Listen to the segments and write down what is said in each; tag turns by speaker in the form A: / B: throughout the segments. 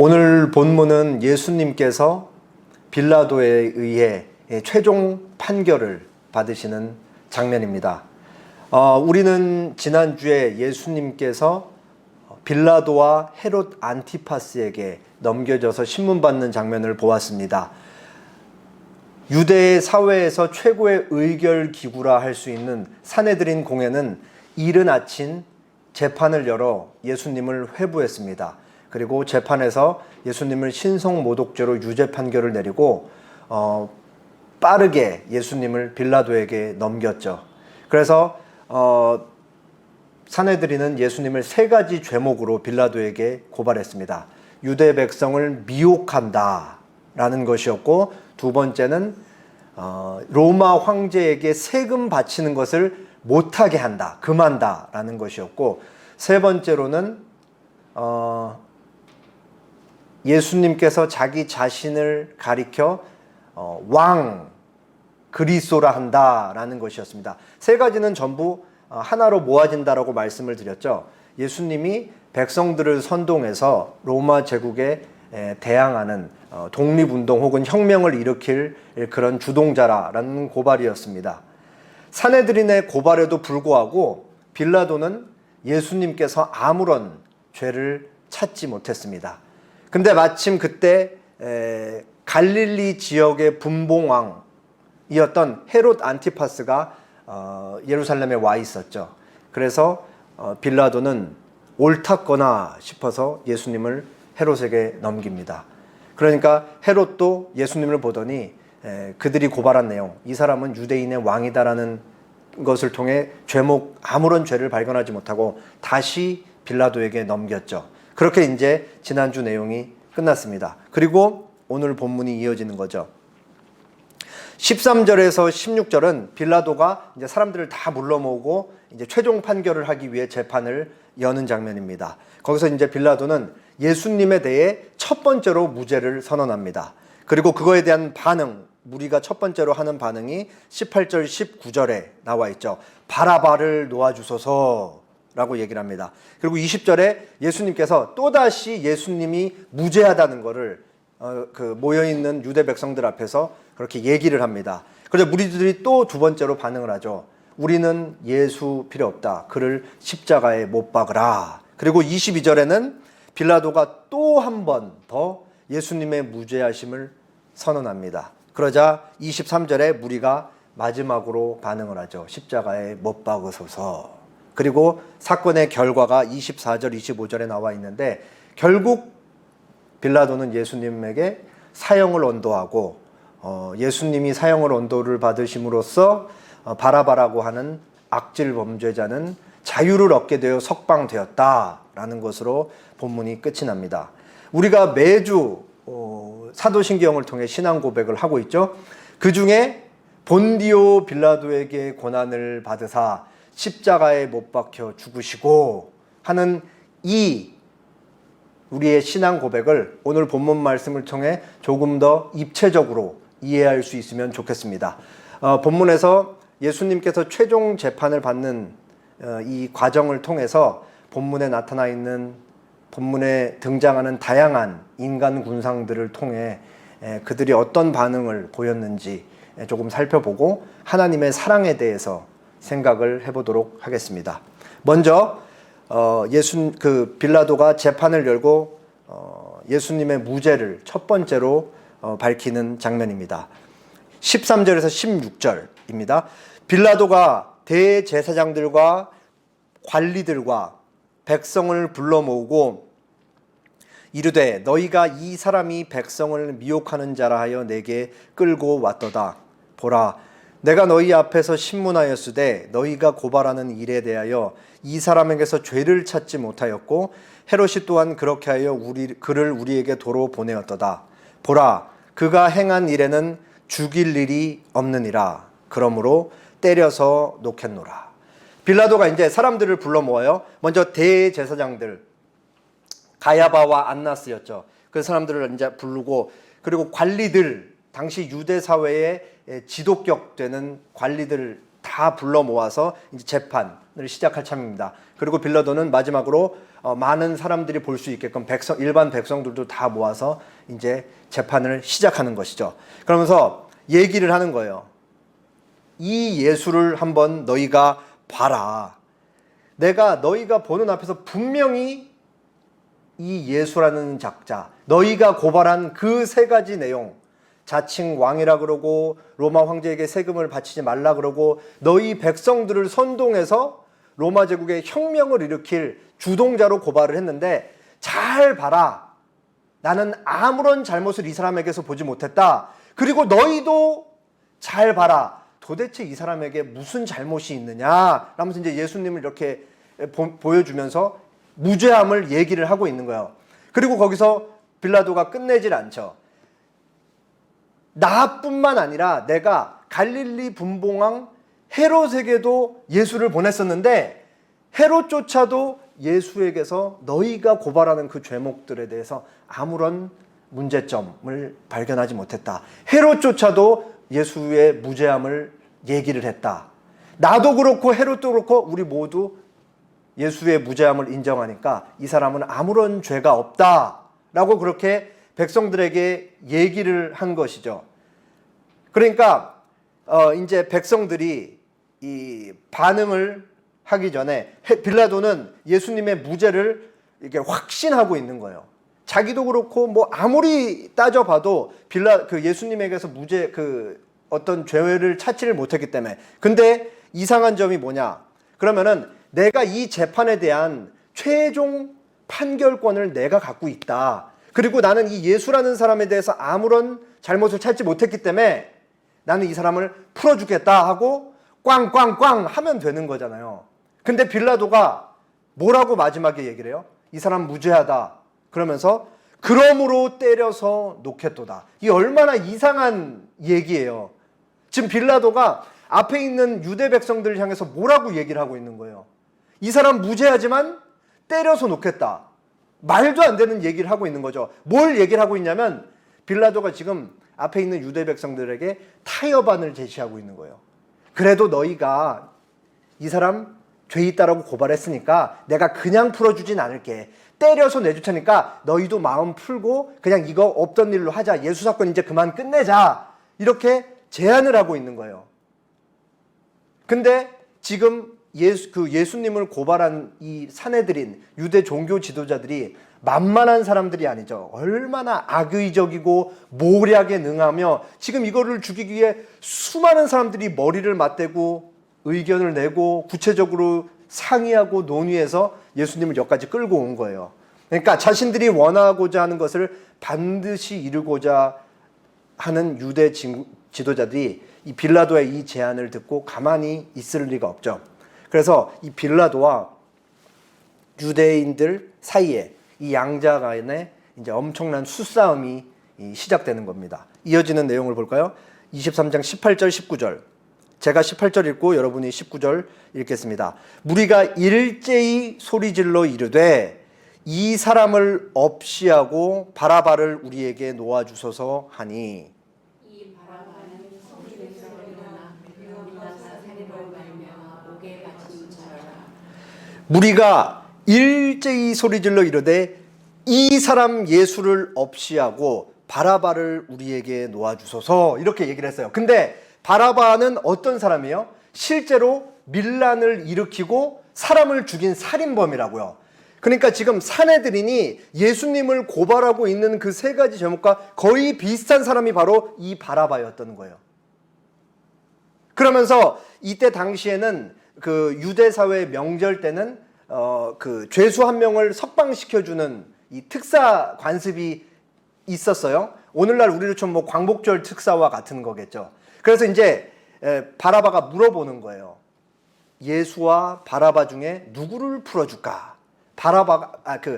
A: 오늘 본문은 예수님께서 빌라도에 의해 최종 판결을 받으시는 장면입니다. 우리는 지난주에 예수님께서 빌라도와 헤롯 안티파스에게 넘겨져서 신문받는 장면을 보았습니다. 유대 사회에서 최고의 의결 기구라 할 수 있는 산헤드린 공회는 이른 아침 재판을 열어 예수님을 회부했습니다. 그리고 재판에서 예수님을 신성모독죄로 유죄 판결을 내리고 빠르게 예수님을 빌라도에게 넘겼죠. 그래서 산헤드린은 예수님을 세 가지 죄목으로 빌라도에게 고발했습니다. 유대 백성을 미혹한다 라는 것이었고, 두 번째는 로마 황제에게 세금 바치는 것을 못하게 한다, 금한다 라는 것이었고, 세 번째로는 예수님께서 자기 자신을 가리켜 왕 그리스도라 한다라는 것이었습니다. 세 가지는 전부 하나로 모아진다라고 말씀을 드렸죠. 예수님이 백성들을 선동해서 로마 제국에 대항하는 독립운동 혹은 혁명을 일으킬 그런 주동자라는 고발이었습니다. 산헤드린의 고발에도 불구하고 빌라도는 예수님께서 아무런 죄를 찾지 못했습니다. 근데 마침 그때 갈릴리 지역의 분봉왕이었던 헤롯 안티파스가 예루살렘에 와 있었죠. 그래서 빌라도는 옳았거나 싶어서 예수님을 헤롯에게 넘깁니다. 그러니까 헤롯도 예수님을 보더니 그들이 고발한 내용, 이 사람은 유대인의 왕이다라는 것을 통해 아무런 죄를 발견하지 못하고 다시 빌라도에게 넘겼죠. 그렇게 이제 지난주 내용이 끝났습니다. 그리고 오늘 본문이 이어지는 거죠. 13절에서 16절은 빌라도가 이제 사람들을 다 불러 모으고 이제 최종 판결을 하기 위해 재판을 여는 장면입니다. 거기서 이제 빌라도는 예수님에 대해 첫 번째로 무죄를 선언합니다. 그리고 그거에 대한 반응, 무리가 첫 번째로 하는 반응이 18절, 19절에 나와 있죠. 바라바를 놓아주소서 라고 얘기를 합니다. 그리고 20절에 예수님께서 또다시 예수님이 무죄하다는 것을 모여있는 유대 백성들 앞에서 그렇게 얘기를 합니다. 그래서 무리들이 또 두 번째로 반응을 하죠. 우리는 예수 필요 없다. 그를 십자가에 못 박으라. 그리고 22절에는 빌라도가 또 한 번 더 예수님의 무죄하심을 선언합니다. 그러자 23절에 무리가 마지막으로 반응을 하죠. 십자가에 못 박으소서. 그리고 사건의 결과가 24절, 25절에 나와 있는데, 결국 빌라도는 예수님에게 사형을 언도하고 예수님이 사형을 언도를 받으심으로써 바라바라고 하는 악질 범죄자는 자유를 얻게 되어 석방되었다라는 것으로 본문이 끝이 납니다. 우리가 매주 사도신경을 통해 신앙 고백을 하고 있죠. 그 중에 본디오 빌라도에게 고난을 받으사 십자가에 못 박혀 죽으시고 하는 이 우리의 신앙 고백을 오늘 본문 말씀을 통해 조금 더 입체적으로 이해할 수 있으면 좋겠습니다. 본문에서 예수님께서 최종 재판을 받는 이 과정을 통해서 본문에 나타나 있는, 본문에 등장하는 다양한 인간 군상들을 통해 그들이 어떤 반응을 보였는지 조금 살펴보고 하나님의 사랑에 대해서 생각을 해보도록 하겠습니다. 먼저 빌라도가 재판을 열고 예수님의 무죄를 첫 번째로 밝히는 장면입니다. 13절에서 16절입니다. 빌라도가 대제사장들과 관리들과 백성을 불러 모으고 이르되 너희가 이 사람이 백성을 미혹하는 자라 하여 내게 끌고 왔도다. 보라, 내가 너희 앞에서 신문하였으되 너희가 고발하는 일에 대하여 이 사람에게서 죄를 찾지 못하였고 헤롯이 또한 그렇게 하여 그를 우리에게 도로 보내었도다. 보라, 그가 행한 일에는 죽일 일이 없느니라. 그러므로 때려서 놓겠노라. 빌라도가 이제 사람들을 불러 모아요. 먼저 대제사장들, 가야바와 안나스였죠. 그 사람들을 이제 부르고, 그리고 관리들, 당시 유대 사회의 지도격 되는 관리들 다 불러 모아서 이제 재판을 시작할 참입니다. 그리고 빌라도는 마지막으로 많은 사람들이 볼 수 있게끔 일반 백성들도 다 모아서 이제 재판을 시작하는 것이죠. 그러면서 얘기를 하는 거예요. 이 예수를 한번 너희가 봐라. 내가 너희가 보는 앞에서 분명히 이 예수라는 작자, 너희가 고발한 그 세 가지 내용, 자칭 왕이라 그러고 로마 황제에게 세금을 바치지 말라 그러고 너희 백성들을 선동해서 로마 제국에 혁명을 일으킬 주동자로 고발을 했는데, 잘 봐라. 나는 아무런 잘못을 이 사람에게서 보지 못했다. 그리고 너희도 잘 봐라. 도대체 이 사람에게 무슨 잘못이 있느냐 라면서 이제 예수님을 이렇게 보여주면서 무죄함을 얘기를 하고 있는 거예요. 그리고 거기서 빌라도가 끝내질 않죠. 나뿐만 아니라 내가 갈릴리 분봉왕 헤롯에게도 예수를 보냈었는데 헤롯조차도 예수에게서 너희가 고발하는 그 죄목들에 대해서 아무런 문제점을 발견하지 못했다. 헤롯조차도 예수의 무죄함을 얘기를 했다. 나도 그렇고 헤롯도 그렇고 우리 모두 예수의 무죄함을 인정하니까 이 사람은 아무런 죄가 없다라고 그렇게 백성들에게 얘기를 한 것이죠. 그러니까 이제 백성들이 이 반응을 하기 전에 빌라도는 예수님의 무죄를 이렇게 확신하고 있는 거예요. 자기도 그렇고 뭐 아무리 따져봐도 예수님에게서 무죄 어떤 죄를 찾지를 못했기 때문에. 근데 이상한 점이 뭐냐? 그러면은 내가 이 재판에 대한 최종 판결권을 내가 갖고 있다. 그리고 나는 이 예수라는 사람에 대해서 아무런 잘못을 찾지 못했기 때문에 나는 이 사람을 풀어주겠다 하고 꽝꽝꽝 하면 되는 거잖아요. 근데 빌라도가 뭐라고 마지막에 얘기를 해요? 이 사람 무죄하다. 그러면서 그러므로 때려서 놓겠도다. 이 얼마나 이상한 얘기예요. 지금 빌라도가 앞에 있는 유대 백성들을 향해서 뭐라고 얘기를 하고 있는 거예요? 이 사람 무죄하지만 때려서 놓겠다. 말도 안 되는 얘기를 하고 있는 거죠. 뭘 얘기를 하고 있냐면 빌라도가 지금 앞에 있는 유대 백성들에게 타협안을 제시하고 있는 거예요. 그래도 너희가 이 사람 죄 있다라고 고발했으니까 내가 그냥 풀어주진 않을게. 때려서 내줄 테니까 너희도 마음 풀고 그냥 이거 없던 일로 하자. 예수 사건 이제 그만 끝내자. 이렇게 제안을 하고 있는 거예요. 근데 지금 예수님을 고발한 이 사내들인 유대 종교 지도자들이 만만한 사람들이 아니죠. 얼마나 악의적이고 모략에 능하며 지금 이거를 죽이기 위해 수많은 사람들이 머리를 맞대고 의견을 내고 구체적으로 상의하고 논의해서 예수님을 여기까지 끌고 온 거예요. 그러니까 자신들이 원하고자 하는 것을 반드시 이루고자 하는 유대 지도자들이 이 빌라도의 이 제안을 듣고 가만히 있을 리가 없죠. 그래서 이 빌라도와 유대인들 사이에 이 양자 간에 이제 엄청난 수싸움이 시작되는 겁니다. 이어지는 내용을 볼까요? 23장 18절 19절. 제가 18절 읽고 여러분이 19절 읽겠습니다. 무리가 일제히 소리질러 이르되 이 사람을 없이하고 바라바를 우리에게 놓아주소서 하니.
B: 이 바라바는 성중에서 일어나 민나사 살인으로 말미암아 옥에 갇힌 자라.
A: 무리가 일제히 소리질러 이르되 이 사람 예수를 없이하고 바라바를 우리에게 놓아주소서, 이렇게 얘기를 했어요. 근데 바라바는 어떤 사람이에요? 실제로 밀란을 일으키고 사람을 죽인 살인범이라고요. 그러니까 지금 사내들이니 예수님을 고발하고 있는 그 세 가지 제목과 거의 비슷한 사람이 바로 이 바라바였던 거예요. 그러면서 이때 당시에는 그 유대 사회 명절 때는 그 죄수 한 명을 석방시켜주는 이 특사 관습이 있었어요. 오늘날 우리로 치면 뭐 광복절 특사와 같은 거겠죠. 그래서 이제 바라바가 물어보는 거예요. 예수와 바라바 중에 누구를 풀어줄까?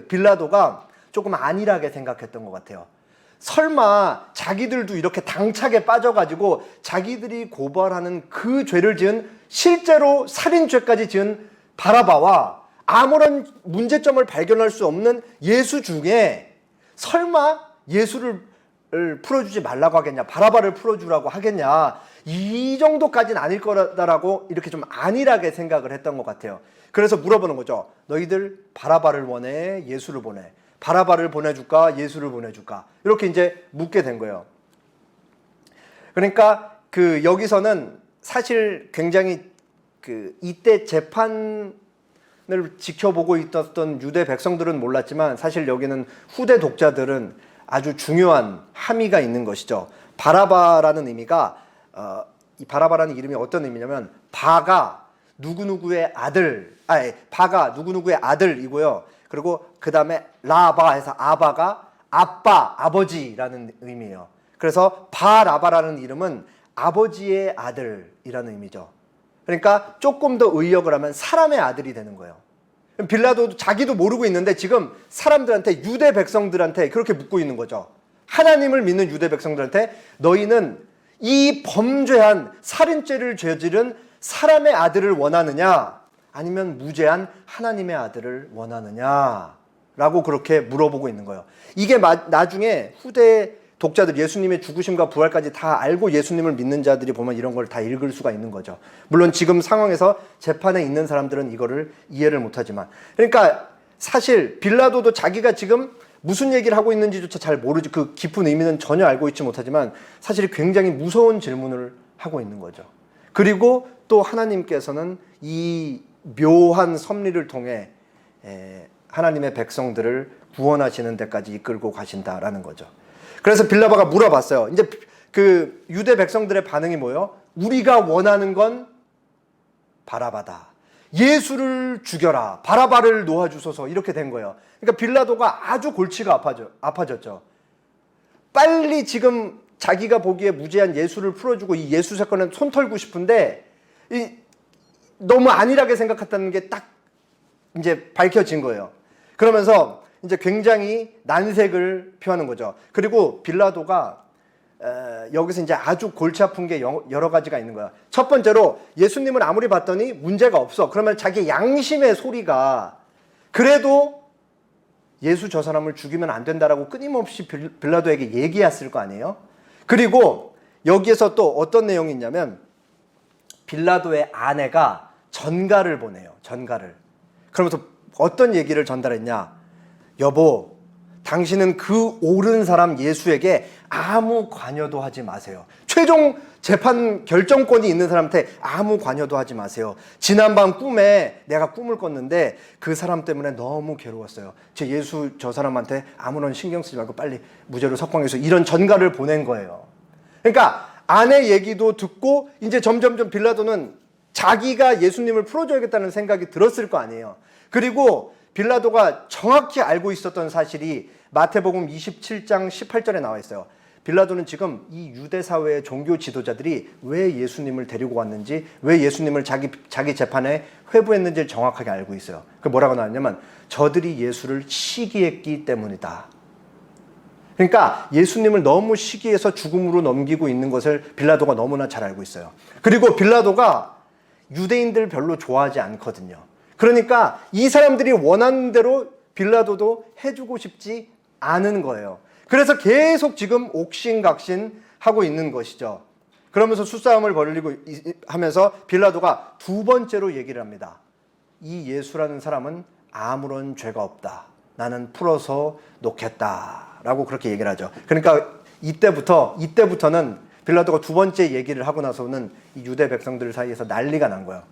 A: 빌라도가 조금 안일하게 생각했던 것 같아요. 설마 자기들도 이렇게 당착에 빠져가지고 자기들이 고발하는 그 죄를 지은, 실제로 살인죄까지 지은 바라바와 아무런 문제점을 발견할 수 없는 예수 중에 설마 예수를 풀어주지 말라고 하겠냐, 바라바를 풀어주라고 하겠냐, 이 정도까지는 아닐 거다라고 이렇게 좀 안일하게 생각을 했던 것 같아요. 그래서 물어보는 거죠. 너희들 바라바를 원해? 예수를 보내? 바라바를 보내줄까? 예수를 보내줄까? 이렇게 이제 묻게 된 거예요. 그러니까 여기서는 사실 굉장히 이때 재판을 지켜보고 있었던 유대 백성들은 몰랐지만 사실 여기는 후대 독자들은 아주 중요한 함의가 있는 것이죠. 바라바라는 의미가 이 바라바라는 이름이 어떤 의미냐면 바가 누구누구의 아들, 바가 누구누구의 아들이고요. 그리고 그 다음에 라바 해서 아바가 아빠, 아버지라는 의미예요. 그래서 바라바라는 이름은 아버지의 아들이라는 의미죠. 그러니까 조금 더 의역을 하면 사람의 아들이 되는 거예요. 빌라도도 자기도 모르고 있는데 지금 사람들한테 유대 백성들한테 그렇게 묻고 있는 거죠. 하나님을 믿는 유대 백성들한테 너희는 이 범죄한 살인죄를 저지른 사람의 아들을 원하느냐 아니면 무죄한 하나님의 아들을 원하느냐 라고 그렇게 물어보고 있는 거예요. 이게 나중에 후대 독자들 예수님의 죽으심과 부활까지 다 알고 예수님을 믿는 자들이 보면 이런 걸 다 읽을 수가 있는 거죠. 물론 지금 상황에서 재판에 있는 사람들은 이거를 이해를 못하지만 그러니까 사실 빌라도도 자기가 지금 무슨 얘기를 하고 있는지조차 잘 모르지 그 깊은 의미는 전혀 알고 있지 못하지만 사실 굉장히 무서운 질문을 하고 있는 거죠. 그리고 또 하나님께서는 이 묘한 섭리를 통해 하나님의 백성들을 구원하시는 데까지 이끌고 가신다라는 거죠. 그래서 빌라바가 물어봤어요. 이제 유대 백성들의 반응이 뭐예요? 우리가 원하는 건 바라바다. 예수를 죽여라. 바라바를 놓아주소서. 이렇게 된 거예요. 그러니까 빌라도가 아주 골치가 아파졌죠. 빨리 지금 자기가 보기에 무죄한 예수를 풀어주고 이 예수 사건은 손 털고 싶은데 너무 안일하게 생각했다는 게 딱 이제 밝혀진 거예요. 그러면서 이제 굉장히 난색을 표하는 거죠. 그리고 빌라도가 여기서 이제 아주 골치 아픈 게 여러 가지가 있는 거야. 첫 번째로 예수님을 아무리 봤더니 문제가 없어. 그러면 자기 양심의 소리가 그래도 예수 저 사람을 죽이면 안 된다라고 끊임없이 빌라도에게 얘기했을 거 아니에요. 그리고 여기에서 또 어떤 내용이 있냐면 빌라도의 아내가 전가를 보내요. 전가를. 그러면서 어떤 얘기를 전달했냐. 여보, 당신은 그 옳은 사람 예수에게 아무 관여도 하지 마세요. 최종 재판 결정권이 있는 사람한테 아무 관여도 하지 마세요. 지난밤 꿈에 내가 꿈을 꿨는데 그 사람 때문에 너무 괴로웠어요. 제 예수 저 사람한테 아무런 신경 쓰지 말고 빨리 무죄로 석방해서 이런 전가를 보낸 거예요. 그러니까 아내 얘기도 듣고 이제 점점점 빌라도는 자기가 예수님을 풀어줘야겠다는 생각이 들었을 거 아니에요. 그리고 빌라도가 정확히 알고 있었던 사실이 마태복음 27장 18절에 나와 있어요. 빌라도는 지금 이 유대 사회의 종교 지도자들이 왜 예수님을 데리고 왔는지, 왜 예수님을 자기 재판에 회부했는지를 정확하게 알고 있어요. 그 뭐라고 나왔냐면 저들이 예수를 시기했기 때문이다. 그러니까 예수님을 너무 시기해서 죽음으로 넘기고 있는 것을 빌라도가 너무나 잘 알고 있어요. 그리고 빌라도가 유대인들 별로 좋아하지 않거든요. 그러니까 이 사람들이 원하는 대로 빌라도도 해주고 싶지 않은 거예요. 그래서 계속 지금 옥신각신 하고 있는 것이죠. 그러면서 수싸움을 벌이고 하면서 빌라도가 두 번째로 얘기를 합니다. 이 예수라는 사람은 아무런 죄가 없다. 나는 풀어서 놓겠다라고 그렇게 얘기를 하죠. 그러니까 이때부터는 빌라도가 두 번째 얘기를 하고 나서는 이 유대 백성들 사이에서 난리가 난 거예요.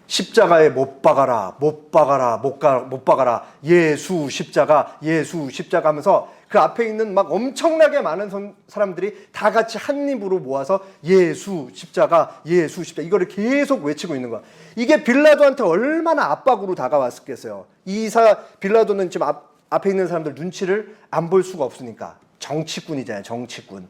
A: 십자가에 못 박아라, 못 박아라, 못 박아라. 예수 십자가 하면서 그 앞에 있는 막 엄청나게 많은 사람들이 다 같이 한 입으로 모아서 예수 십자가 이거를 계속 외치고 있는 거야. 이게 빌라도한테 얼마나 압박으로 다가왔겠어요. 빌라도는 지금 앞에 있는 사람들 눈치를 안 볼 수가 없으니까. 정치꾼이잖아요, 정치꾼.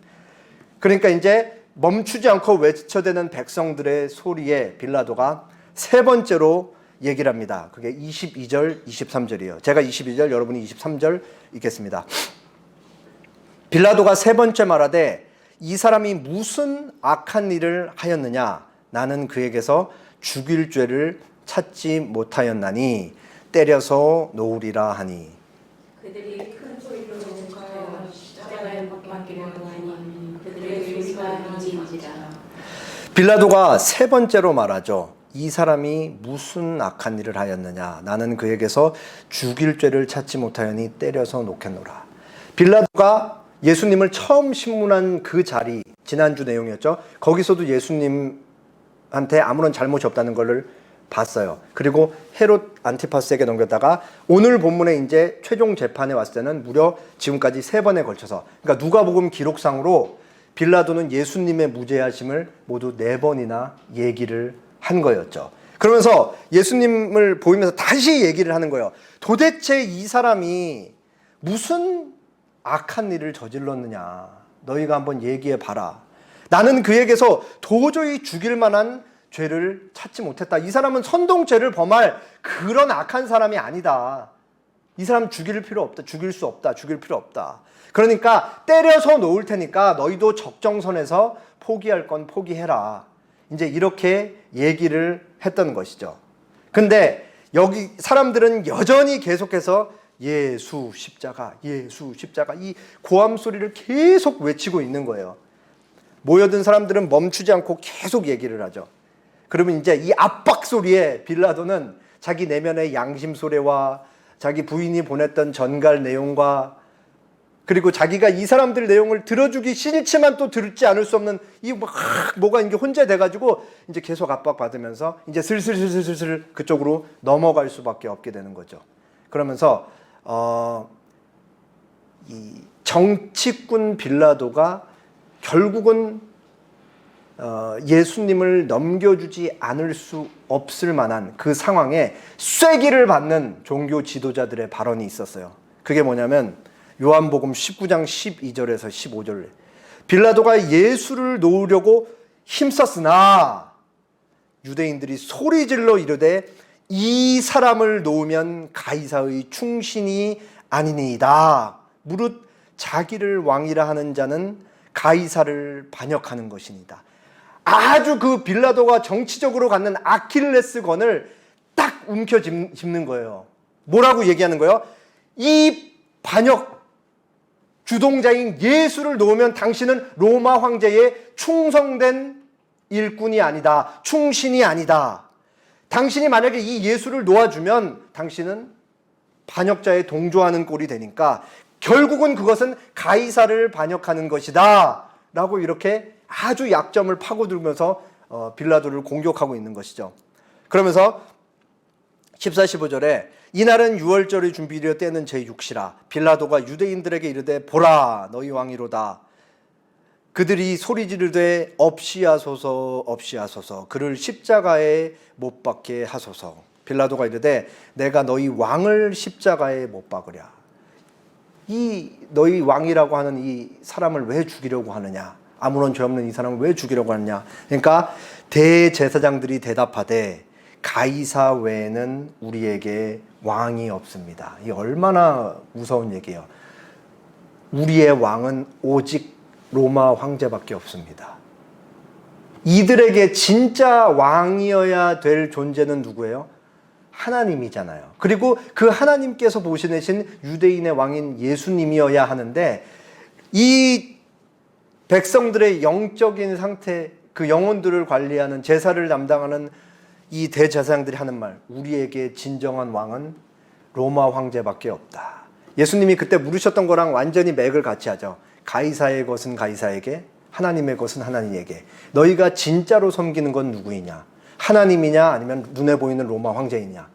A: 그러니까 이제 멈추지 않고 외쳐대는 백성들의 소리에 빌라도가 세 번째로 얘기를 합니다. 그게 22절, 23절이에요. 제가 22절, 여러분이 23절 읽겠습니다. 빌라도가 세 번째 말하되 이 사람이 무슨 악한 일을 하였느냐? 나는 그에게서 죽일 죄를 찾지 못하였나니 때려서 놓으리라 하니.
B: 그들이 큰 소리로 목하여 십자가에 못 박히려 하니 그들의 소리가 인지인지라.
A: 빌라도가 세 번째로 말하죠. 이 사람이 무슨 악한 일을 하였느냐. 나는 그에게서 죽일 죄를 찾지 못하였니 때려서 놓겠노라. 빌라도가 예수님을 처음 신문한 그 자리, 지난주 내용이었죠. 거기서도 예수님한테 아무런 잘못이 없다는 것을 봤어요. 그리고 헤롯 안티파스에게 넘겼다가 오늘 본문에 이제 최종 재판에 왔을 때는 무려 지금까지 세 번에 걸쳐서, 그러니까 누가복음 기록상으로 빌라도는 예수님의 무죄하심을 모두 네 번이나 얘기를 한 거였죠. 그러면서 예수님을 보이면서 다시 얘기를 하는 거예요. 도대체 이 사람이 무슨 악한 일을 저질렀느냐. 너희가 한번 얘기해 봐라. 나는 그에게서 도저히 죽일 만한 죄를 찾지 못했다. 이 사람은 선동죄를 범할 그런 악한 사람이 아니다. 이 사람 죽일 필요 없다. 죽일 수 없다. 죽일 필요 없다. 그러니까 때려서 놓을 테니까 너희도 적정선에서 포기할 건 포기해라. 이제 이렇게 얘기를 했던 것이죠. 근데 여기 사람들은 여전히 계속해서 예수 십자가, 예수 십자가 이 고함 소리를 계속 외치고 있는 거예요. 모여든 사람들은 멈추지 않고 계속 얘기를 하죠. 그러면 이제 이 압박 소리에 빌라도는 자기 내면의 양심 소리와 자기 부인이 보냈던 전갈 내용과 그리고 자기가 이 사람들 내용을 들어주기 싫지만 또 들지 않을 수 없는 이 뭐가 이게 혼재돼가지고 이제 계속 압박받으면서 이제 슬슬 그쪽으로 넘어갈 수밖에 없게 되는 거죠. 그러면서 이 정치꾼 빌라도가 결국은 예수님을 넘겨주지 않을 수 없을 만한 그 상황에 쐐기를 받는 종교 지도자들의 발언이 있었어요. 그게 뭐냐면 요한복음 19장 12절에서 15절. 빌라도가 예수를 놓으려고 힘썼으나 유대인들이 소리질러 이르되 이 사람을 놓으면 가이사의 충신이 아니니이다. 무릇 자기를 왕이라 하는 자는 가이사를 반역하는 것이니다. 아주 그 빌라도가 정치적으로 갖는 아킬레스건을 딱 움켜쥐는 거예요. 뭐라고 얘기하는 거예요? 이 반역 주동자인 예수를 놓으면 당신은 로마 황제의 충성된 일꾼이 아니다. 충신이 아니다. 당신이 만약에 이 예수를 놓아주면 당신은 반역자에 동조하는 꼴이 되니까 결국은 그것은 가이사를 반역하는 것이다. 라고 이렇게 아주 약점을 파고들면서 빌라도를 공격하고 있는 것이죠. 그러면서 14, 15절에 이날은 유월절의 준비되어 때는 제6시라 빌라도가 유대인들에게 이르되 보라 너희 왕이로다. 그들이 소리 지르되 없이 하소서 없이 하소서 그를 십자가에 못 박게 하소서. 빌라도가 이르되 내가 너희 왕을 십자가에 못 박으랴. 이 너희 왕이라고 하는 이 사람을 왜 죽이려고 하느냐. 아무런 죄 없는 이 사람을 왜 죽이려고 하느냐. 그러니까 대제사장들이 대답하되 가이사 외에는 우리에게 왕이 없습니다. 이 얼마나 무서운 얘기예요. 우리의 왕은 오직 로마 황제밖에 없습니다. 이들에게 진짜 왕이어야 될 존재는 누구예요? 하나님이잖아요. 그리고 그 하나님께서 보시내신 유대인의 왕인 예수님이어야 하는데 이 백성들의 영적인 상태, 그 영혼들을 관리하는 제사를 담당하는 이 대제사장들이 하는 말, 우리에게 진정한 왕은 로마 황제밖에 없다. 예수님이 그때 물으셨던 거랑 완전히 맥을 같이 하죠. 가이사의 것은 가이사에게, 하나님의 것은 하나님에게. 너희가 진짜로 섬기는 건 누구이냐? 하나님이냐 아니면 눈에 보이는 로마 황제이냐?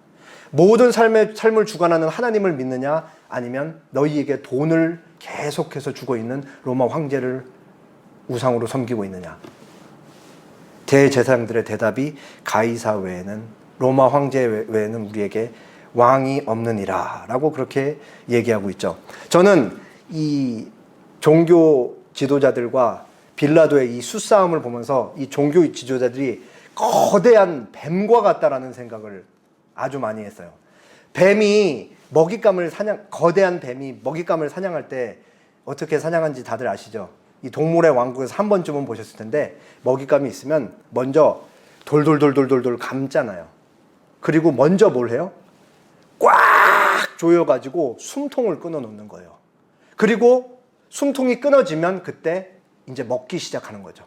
A: 모든 삶을 주관하는 하나님을 믿느냐 아니면 너희에게 돈을 계속해서 주고 있는 로마 황제를 우상으로 섬기고 있느냐? 대제사장들의 대답이 가이사 외에는, 로마 황제 외에는 우리에게 왕이 없느니라 라고 그렇게 얘기하고 있죠. 저는 이 종교 지도자들과 빌라도의 이 수싸움을 보면서 이 종교 지도자들이 거대한 뱀과 같다라는 생각을 아주 많이 했어요. 거대한 뱀이 먹잇감을 사냥할 때 어떻게 사냥하는지 다들 아시죠? 이 동물의 왕국에서 한 번쯤은 보셨을 텐데 먹잇감이 있으면 먼저 돌돌돌돌돌 감잖아요. 그리고 먼저 뭘 해요? 꽉 조여가지고 숨통을 끊어놓는 거예요. 그리고 숨통이 끊어지면 그때 이제 먹기 시작하는 거죠.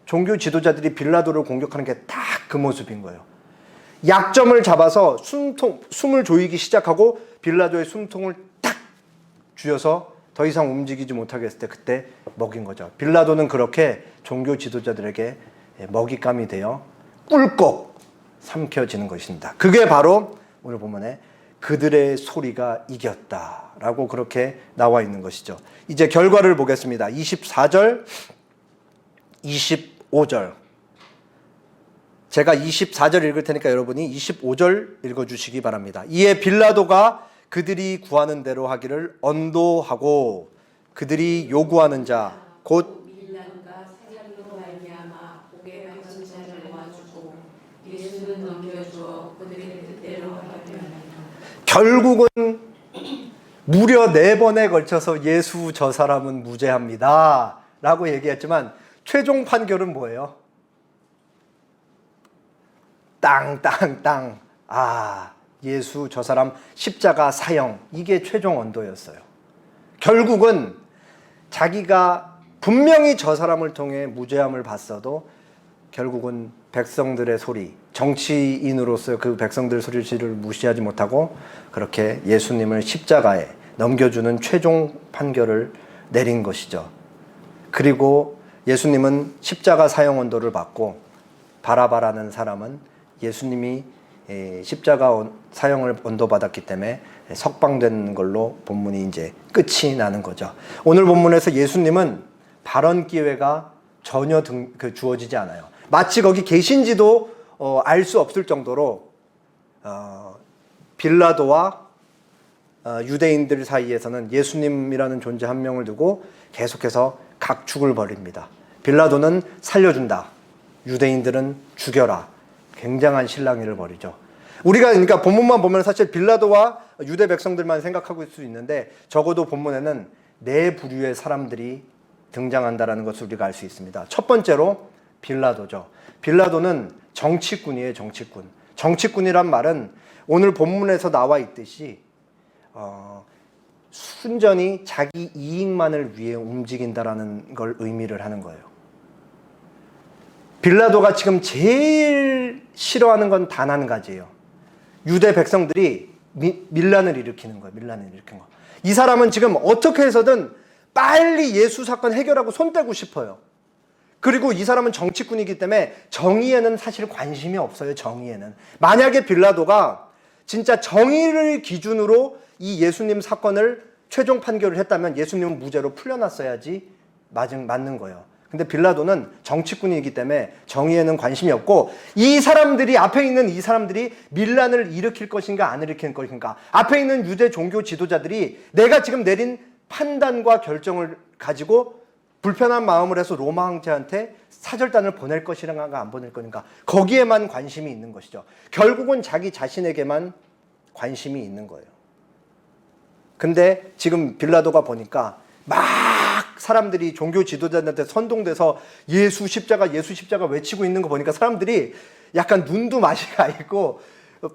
A: 종교 지도자들이 빌라도를 공격하는 게 딱 그 모습인 거예요. 약점을 잡아서 숨을 조이기 시작하고 빌라도의 숨통을 딱 쥐어서 더 이상 움직이지 못하게 했을 때 그때 먹인 거죠. 빌라도는 그렇게 종교 지도자들에게 먹잇감이 되어 꿀꺽 삼켜지는 것입니다. 그게 바로 오늘 본문에 그들의 소리가 이겼다라고 그렇게 나와 있는 것이죠. 이제 결과를 보겠습니다. 24절, 25절. 제가 24절 읽을 테니까 여러분이 25절 읽어주시기 바랍니다. 이에 빌라도가 그들이 구하는 대로 하기를 언도하고 그들이 요구하는 자 곧
B: 빌라도가 사냥으로 말미암아 옥에 갇힌 자를 모아주고 예수는 넘겨주어 그들의 뜻대로 하게 하니라.
A: 결국은 무려 4번에 걸쳐서 예수 저 사람은 무죄합니다 라고 얘기했지만 최종 판결은 뭐예요? 땅땅땅. 예수 저 사람 십자가 사형. 이게 최종 언도였어요. 결국은 자기가 분명히 저 사람을 통해 무죄함을 봤어도 결국은 백성들의 소리, 정치인으로서 그 백성들의 소리를 무시하지 못하고 그렇게 예수님을 십자가에 넘겨주는 최종 판결을 내린 것이죠. 그리고 예수님은 십자가 사형 언도를 받고 바라바라는 사람은 예수님이 십자가 사형을 언도받았기 때문에 석방된 걸로 본문이 이제 끝이 나는 거죠. 오늘 본문에서 예수님은 발언 기회가 전혀 주어지지 않아요. 마치 거기 계신지도 알 수 없을 정도로 빌라도와 유대인들 사이에서는 예수님이라는 존재 한 명을 두고 계속해서 각축을 벌입니다. 빌라도는 살려준다. 유대인들은 죽여라. 굉장한 실랑이를 벌이죠. 우리가 그러니까 본문만 보면 사실 빌라도와 유대 백성들만 생각하고 있을 수 있는데 적어도 본문에는 4부류의 사람들이 등장한다라는 것을 우리가 알 수 있습니다. 첫 번째로 빌라도죠. 빌라도는 정치꾼이에요, 정치꾼. 정치꾼이란 말은 오늘 본문에서 나와 있듯이 순전히 자기 이익만을 위해 움직인다라는 걸 의미를 하는 거예요. 빌라도가 지금 제일 싫어하는 건 단 한 가지예요. 유대 백성들이 밀란을 일으키는 거예요. 밀란을 일으키는 거. 이 사람은 지금 어떻게 해서든 빨리 예수 사건 해결하고 손 떼고 싶어요. 그리고 이 사람은 정치꾼이기 때문에 정의에는 사실 관심이 없어요. 정의에는. 만약에 빌라도가 진짜 정의를 기준으로 이 예수님 사건을 최종 판결을 했다면 예수님은 무죄로 풀려났어야지 맞는 거예요. 근데 빌라도는 정치꾼이기 때문에 정의에는 관심이 없고 이 사람들이 앞에 있는 이 사람들이 밀란을 일으킬 것인가 안 일으킬 것인가 앞에 있는 유대 종교 지도자들이 내가 지금 내린 판단과 결정을 가지고 불편한 마음을 해서 로마 황제한테 사절단을 보낼 것인가 안 보낼 것인가 거기에만 관심이 있는 것이죠. 결국은 자기 자신에게만 관심이 있는 거예요. 근데 지금 빌라도가 보니까 막 사람들이 종교 지도자들한테 선동돼서 예수 십자가 외치고 있는 거 보니까 사람들이 약간 눈도 맛이 가 있고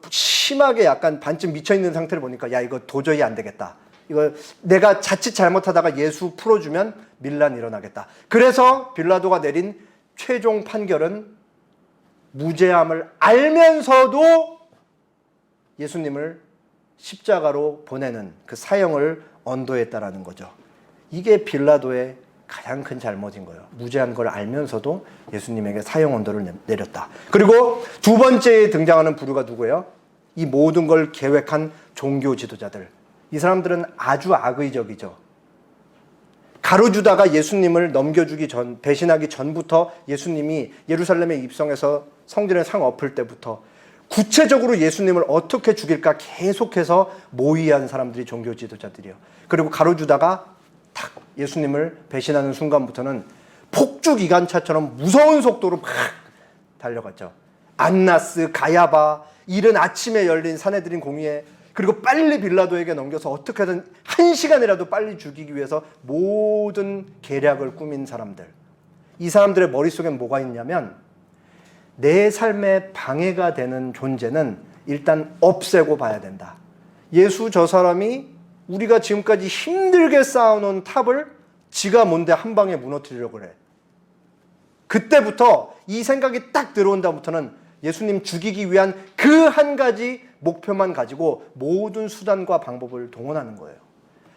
A: 심하게 약간 반쯤 미쳐있는 상태를 보니까 야 이거 도저히 안 되겠다. 이거 내가 자칫 잘못하다가 예수 풀어주면 밀란 일어나겠다. 그래서 빌라도가 내린 최종 판결은 무죄함을 알면서도 예수님을 십자가로 보내는 그 사형을 언도했다라는 거죠. 이게 빌라도의 가장 큰 잘못인 거예요. 무죄한 걸 알면서도 예수님에게 사형 언도를 내렸다. 그리고 두 번째에 등장하는 부류가 누구예요? 이 모든 걸 계획한 종교 지도자들. 이 사람들은 아주 악의적이죠. 가로주다가 예수님을 넘겨주기 전, 배신하기 전부터 예수님이 예루살렘에 입성해서 성전에 상 엎을 때부터 구체적으로 예수님을 어떻게 죽일까 계속해서 모의한 사람들이 종교 지도자들이에요. 그리고 가로주다가 탁 예수님을 배신하는 순간부터는 폭주기관차처럼 무서운 속도로 막 달려갔죠. 안나스, 가야바, 이른 아침에 열린 사내들인 공의회, 그리고 빨리 빌라도에게 넘겨서 어떻게든 1시간이라도 빨리 죽이기 위해서 모든 계략을 꾸민 사람들. 이 사람들의 머릿속엔 뭐가 있냐면 내 삶에 방해가 되는 존재는 일단 없애고 봐야 된다. 예수 저 사람이 우리가 지금까지 힘들게 쌓아놓은 탑을 지가 뭔데 한 방에 무너뜨리려고 그래. 그때부터 이 생각이 딱 들어온 다음부터는 예수님 죽이기 위한 그 한 가지 목표만 가지고 모든 수단과 방법을 동원하는 거예요.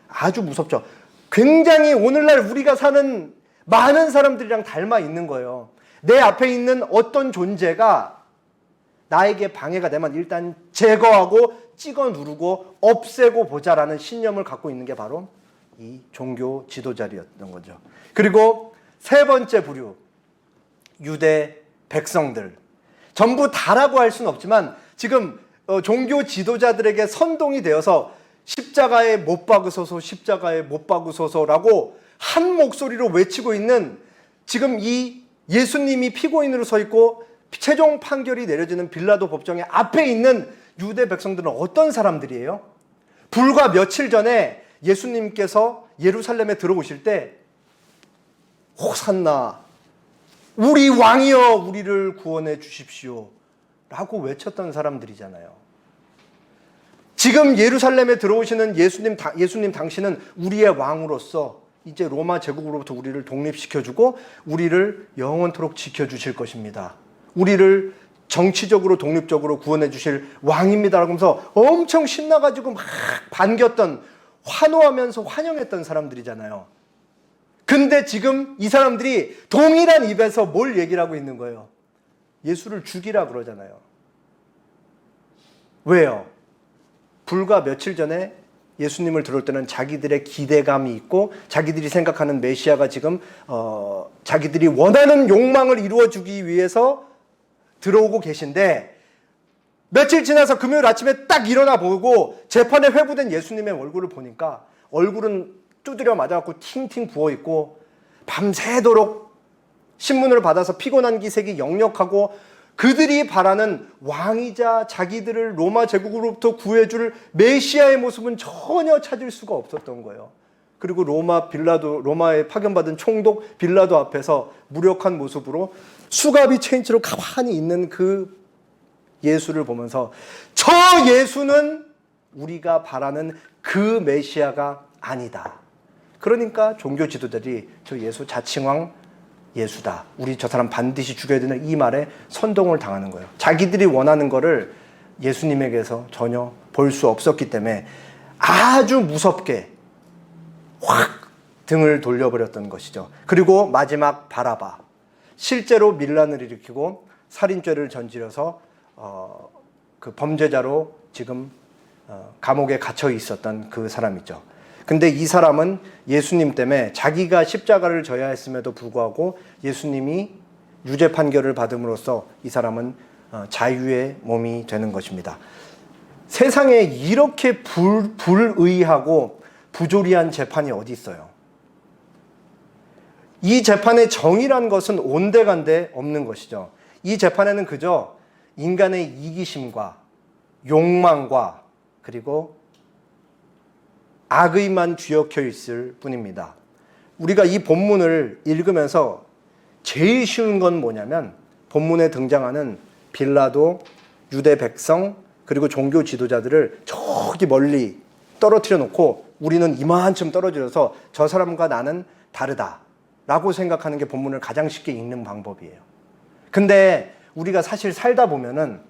A: 아주 무섭죠. 굉장히 오늘날 우리가 사는 많은 사람들이랑 닮아 있는 거예요. 내 앞에 있는 어떤 존재가 나에게 방해가 되면 일단 제거하고 찍어 누르고 없애고 보자라는 신념을 갖고 있는 게 바로 이 종교 지도자였던 거죠. 그리고 세 번째 부류, 유대 백성들. 전부 다라고 할 수는 없지만 지금 종교 지도자들에게 선동이 되어서 십자가에 못 박으소서, 십자가에 못 박으소서라고 한 목소리로 외치고 있는 지금 이 예수님이 피고인으로 서 있고 최종 판결이 내려지는 빌라도 법정의 앞에 있는 유대 백성들은 어떤 사람들이에요? 불과 며칠 전에 예수님께서 예루살렘에 들어오실 때 호산나, 우리 왕이여 우리를 구원해 주십시오 라고 외쳤던 사람들이잖아요. 지금 예루살렘에 들어오시는 예수님 당신은 우리의 왕으로서 이제 로마 제국으로부터 우리를 독립시켜주고 우리를 영원토록 지켜주실 것입니다. 우리를 정치적으로 독립적으로 구원해 주실 왕입니다 라고 하면서 엄청 신나가지고 막 반겼던, 환호하면서 환영했던 사람들이잖아요. 근데 지금 이 사람들이 동일한 입에서 뭘 얘기를 하고 있는 거예요? 예수를 죽이라 그러잖아요. 왜요? 불과 며칠 전에 예수님을 들어올 때는 자기들의 기대감이 있고 자기들이 생각하는 메시아가 지금 자기들이 원하는 욕망을 이루어주기 위해서 들어오고 계신데, 며칠 지나서 금요일 아침에 딱 일어나 보고 재판에 회부된 예수님의 얼굴을 보니까 얼굴은 두드려 맞아갖고 팅팅 부어있고 밤새도록 신문을 받아서 피곤한 기색이 역력하고 그들이 바라는 왕이자 자기들을 로마 제국으로부터 구해줄 메시아의 모습은 전혀 찾을 수가 없었던 거예요. 그리고 로마에 파견받은 총독 빌라도 앞에서 무력한 모습으로 수갑이 체인지로 가만히 있는 그 예수를 보면서 저 예수는 우리가 바라는 그 메시아가 아니다. 그러니까 종교 지도자들이 저 예수 자칭왕 예수다, 우리 저 사람 반드시 죽여야 되는 이 말에 선동을 당하는 거예요. 자기들이 원하는 거를 예수님에게서 전혀 볼 수 없었기 때문에 아주 무섭게 확 등을 돌려버렸던 것이죠. 그리고 마지막 바라바, 실제로 밀란을 일으키고 살인죄를 저지려서 그 범죄자로 지금 감옥에 갇혀 있었던 그 사람이죠. 근데 이 사람은 예수님 때문에 자기가 십자가를 져야 했음에도 불구하고 예수님이 유죄 판결을 받음으로써 이 사람은 자유의 몸이 되는 것입니다. 세상에 이렇게 불의하고 부조리한 재판이 어디 있어요? 이 재판의 정의란 것은 온데간데 없는 것이죠. 이 재판에는 그저 인간의 이기심과 욕망과 그리고 악의만 뒤엉켜 있을 뿐입니다. 우리가 이 본문을 읽으면서 제일 쉬운 건 뭐냐면 본문에 등장하는 빌라도, 유대 백성, 그리고 종교 지도자들을 저기 멀리 떨어뜨려 놓고 우리는 이만큼 떨어져서 저 사람과 나는 다르다라고 생각하는 게 본문을 가장 쉽게 읽는 방법이에요. 근데 우리가 사실 살다 보면은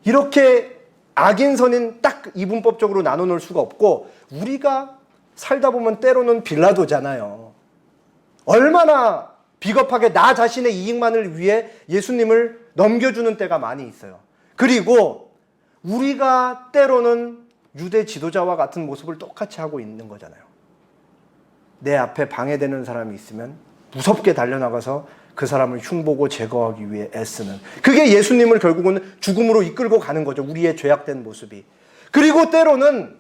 A: 이렇게 악인 선인 딱 이분법적으로 나눠놓을 수가 없고, 우리가 살다 보면 때로는 빌라도잖아요. 얼마나 비겁하게 나 자신의 이익만을 위해 예수님을 넘겨주는 때가 많이 있어요. 그리고 우리가 때로는 유대 지도자와 같은 모습을 똑같이 하고 있는 거잖아요. 내 앞에 방해되는 사람이 있으면 무섭게 달려나가서 그 사람을 흉보고 제거하기 위해 애쓰는, 그게 예수님을 결국은 죽음으로 이끌고 가는 거죠. 우리의 죄악된 모습이. 그리고 때로는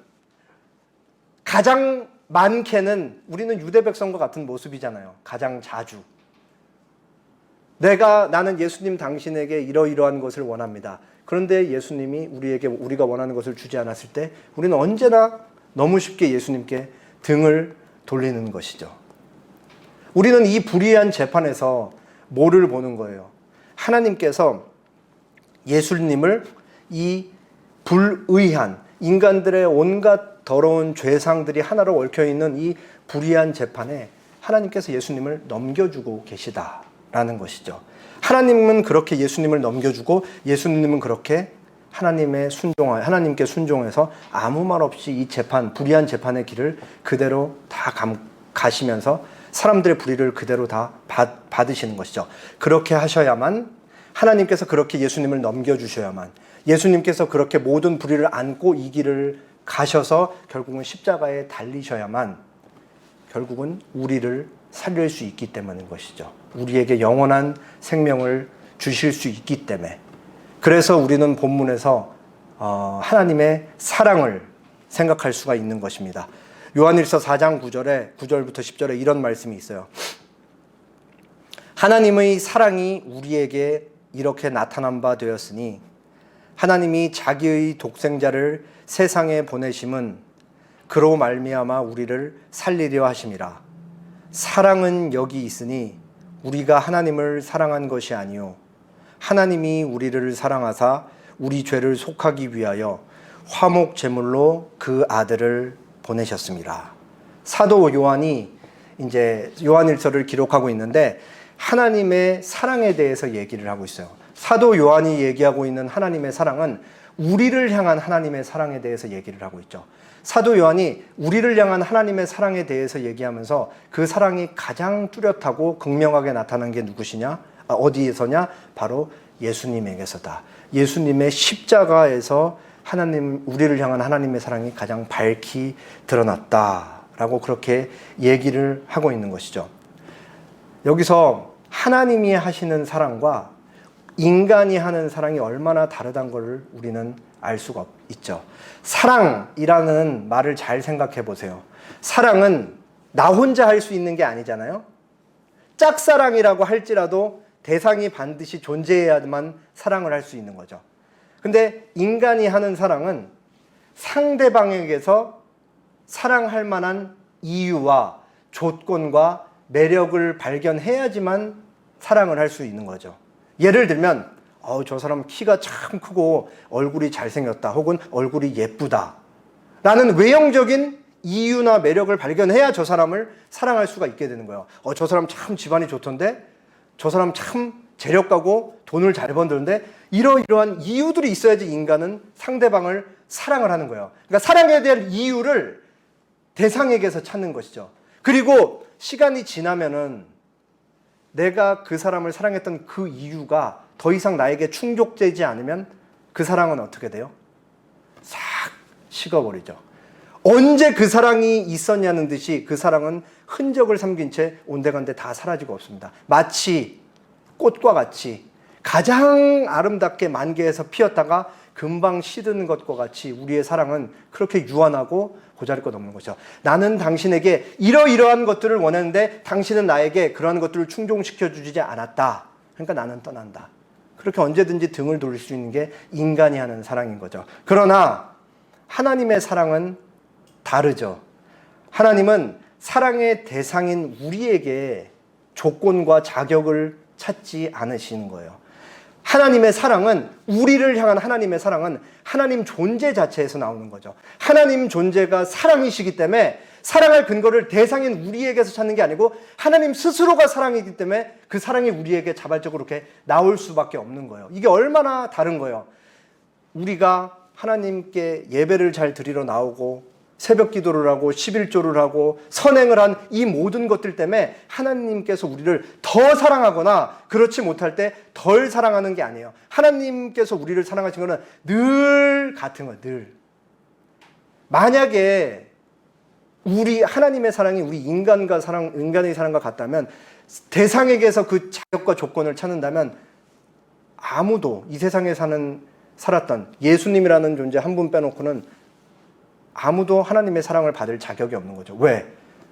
A: 가장 많게는 우리는 유대 백성과 같은 모습이잖아요. 가장 자주. 나는 예수님 당신에게 이러이러한 것을 원합니다. 그런데 예수님이 우리에게 우리가 원하는 것을 주지 않았을 때 우리는 언제나 너무 쉽게 예수님께 등을 돌리는 것이죠. 우리는 이 불의한 재판에서 뭐를 보는 거예요? 하나님께서 예수님을 이 불의한 인간들의 온갖 더러운 죄상들이 하나로 얽혀있는 이 불의한 재판에 하나님께서 예수님을 넘겨주고 계시다라는 라는 것이죠. 하나님은 그렇게 예수님을 넘겨주고 예수님은 그렇게 하나님께 순종해서 아무 말 없이 이 불의한 재판의 길을 그대로 다 가시면서 사람들의 불의를 그대로 다 받으시는 것이죠. 그렇게 하셔야만, 하나님께서 그렇게 예수님을 넘겨주셔야만, 예수님께서 그렇게 모든 불의를 안고 이 길을 가셔서 결국은 십자가에 달리셔야만 결국은 우리를 살릴 수 있기 때문인 것이죠. 우리에게 영원한 생명을 주실 수 있기 때문에. 그래서 우리는 본문에서 하나님의 사랑을 생각할 수가 있는 것입니다. 요한일서 4장 9절부터 10절에 이런 말씀이 있어요. 하나님의 사랑이 우리에게 이렇게 나타난 바 되었으니 하나님이 자기의 독생자를 세상에 보내심은 그로 말미암아 우리를 살리려 하심이라. 사랑은 여기 있으니 우리가 하나님을 사랑한 것이 아니요 하나님이 우리를 사랑하사 우리 죄를 속하기 위하여 화목 제물로 그 아들을 보내셨습니다. 사도 요한이 이제 요한일서를 기록하고 있는데 하나님의 사랑에 대해서 얘기를 하고 있어요. 사도 요한이 얘기하고 있는 하나님의 사랑은 우리를 향한 하나님의 사랑에 대해서 얘기를 하고 있죠. 사도 요한이 우리를 향한 하나님의 사랑에 대해서 얘기하면서 그 사랑이 가장 뚜렷하고 극명하게 나타난 게 누구시냐? 어디에서냐? 바로 예수님에게서다. 예수님의 십자가에서 우리를 향한 하나님의 사랑이 가장 밝히 드러났다라고 그렇게 얘기를 하고 있는 것이죠. 여기서 하나님이 하시는 사랑과 인간이 하는 사랑이 얼마나 다르다는 걸 우리는 알 수가 있죠. 사랑이라는 말을 잘 생각해 보세요. 사랑은 나 혼자 할 수 있는 게 아니잖아요. 짝사랑이라고 할지라도 대상이 반드시 존재해야만 사랑을 할 수 있는 거죠. 근데 인간이 하는 사랑은 상대방에게서 사랑할 만한 이유와 조건과 매력을 발견해야지만 사랑을 할 수 있는 거죠. 예를 들면 저 사람 키가 참 크고 얼굴이 잘생겼다 혹은 얼굴이 예쁘다 라는 외형적인 이유나 매력을 발견해야 저 사람을 사랑할 수가 있게 되는 거예요. 저 사람 참 집안이 좋던데, 저 사람 참 재력가고 돈을 잘 버는데, 이러이러한 이유들이 있어야지 인간은 상대방을 사랑을 하는 거예요. 그러니까 사랑에 대한 이유를 대상에게서 찾는 것이죠. 그리고 시간이 지나면은 내가 그 사람을 사랑했던 그 이유가 더 이상 나에게 충족되지 않으면 그 사랑은 어떻게 돼요? 싹 식어버리죠. 언제 그 사랑이 있었냐는 듯이 그 사랑은 흔적을 삼긴 채 온데간데 다 사라지고 없습니다. 마치 꽃과 같이 가장 아름답게 만개해서 피었다가 금방 시드는 것과 같이 우리의 사랑은 그렇게 유한하고 보잘것없는 것이죠. 나는 당신에게 이러이러한 것들을 원했는데 당신은 나에게 그러한 것들을 충족시켜 주지 않았다. 그러니까 나는 떠난다. 그렇게 언제든지 등을 돌릴 수 있는 게 인간이 하는 사랑인 거죠. 그러나 하나님의 사랑은 다르죠. 하나님은 사랑의 대상인 우리에게 조건과 자격을 찾지 않으시는 거예요. 하나님의 사랑은, 우리를 향한 하나님의 사랑은 하나님 존재 자체에서 나오는 거죠. 하나님 존재가 사랑이시기 때문에 사랑할 근거를 대상인 우리에게서 찾는 게 아니고 하나님 스스로가 사랑이기 때문에 그 사랑이 우리에게 자발적으로 이렇게 나올 수밖에 없는 거예요. 이게 얼마나 다른 거예요. 우리가 하나님께 예배를 잘 드리러 나오고 새벽 기도를 하고 11조를 하고 선행을 한 이 모든 것들 때문에 하나님께서 우리를 더 사랑하거나 그렇지 못할 때 덜 사랑하는 게 아니에요. 하나님께서 우리를 사랑하신 거는 늘 같은 거예요. 늘. 만약에 하나님의 사랑이 우리 인간의 사랑과 같다면, 대상에게서 그 자격과 조건을 찾는다면 아무도 이 세상에 살았던 예수님이라는 존재 한 분 빼놓고는 아무도 하나님의 사랑을 받을 자격이 없는 거죠. 왜?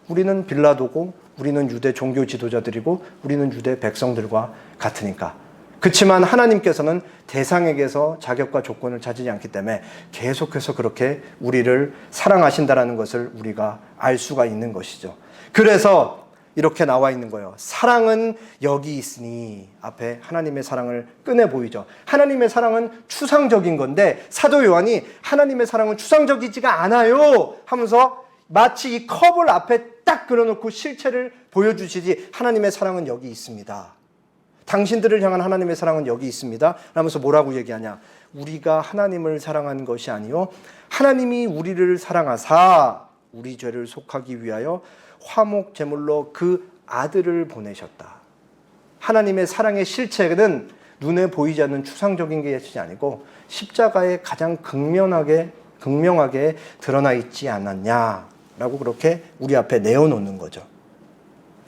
A: 우리는 빌라도고, 우리는 유대 종교 지도자들이고, 우리는 유대 백성들과 같으니까. 그렇지만 하나님께서는 대상에게서 자격과 조건을 찾지 않기 때문에 계속해서 그렇게 우리를 사랑하신다는 것을 우리가 알 수가 있는 것이죠. 그래서 이렇게 나와 있는 거예요. 사랑은 여기 있으니. 앞에 하나님의 사랑을 꺼내 보이죠. 하나님의 사랑은 추상적인 건데 사도 요한이 하나님의 사랑은 추상적이지가 않아요 하면서 마치 이 컵을 앞에 딱 그려놓고 실체를 보여주시지, 하나님의 사랑은 여기 있습니다 당신들을 향한 하나님의 사랑은 여기 있습니다. 라면서 뭐라고 얘기하냐? 우리가 하나님을 사랑한 것이 아니요 하나님이 우리를 사랑하사 우리 죄를 속하기 위하여 화목 제물로 그 아들을 보내셨다. 하나님의 사랑의 실체는 눈에 보이지 않는 추상적인 것이 아니고 십자가에 가장 극명하게 드러나 있지 않았냐라고 그렇게 우리 앞에 내어놓는 거죠.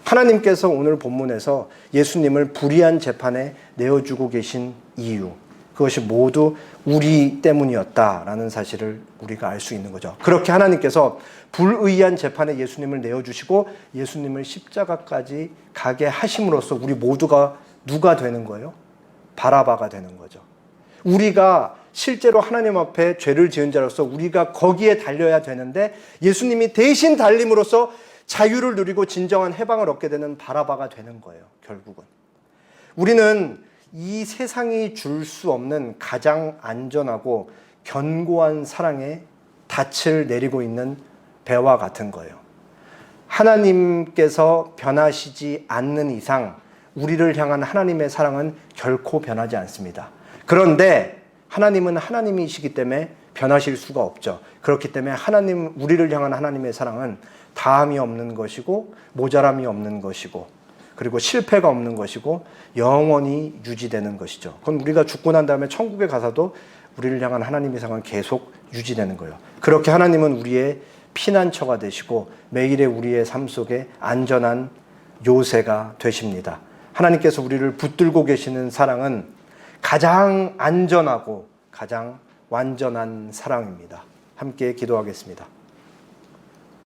A: 하나님께서 오늘 본문에서 예수님을 불의한 재판에 내어주고 계신 이유, 그것이 모두 우리 때문이었다라는 사실을 우리가 알 수 있는 거죠. 그렇게 하나님께서 불의한 재판에 예수님을 내어주시고 예수님을 십자가까지 가게 하심으로써 우리 모두가 누가 되는 거예요? 바라바가 되는 거죠. 우리가 실제로 하나님 앞에 죄를 지은 자로서 우리가 거기에 달려야 되는데 예수님이 대신 달림으로써 자유를 누리고 진정한 해방을 얻게 되는 바라바가 되는 거예요. 결국은 우리는 이 세상이 줄 수 없는 가장 안전하고 견고한 사랑에 닻을 내리고 있는 배와 같은 거예요. 하나님께서 변하시지 않는 이상 우리를 향한 하나님의 사랑은 결코 변하지 않습니다. 그런데 하나님은 하나님이시기 때문에 변하실 수가 없죠. 그렇기 때문에 우리를 향한 하나님의 사랑은 다함이 없는 것이고 모자람이 없는 것이고 그리고 실패가 없는 것이고 영원히 유지되는 것이죠. 그건 우리가 죽고 난 다음에 천국에 가서도 우리를 향한 하나님의 사랑은 계속 유지되는 거예요. 그렇게 하나님은 우리의 피난처가 되시고 매일의 우리의 삶 속에 안전한 요새가 되십니다. 하나님께서 우리를 붙들고 계시는 사랑은 가장 안전하고 가장 완전한 사랑입니다. 함께 기도하겠습니다.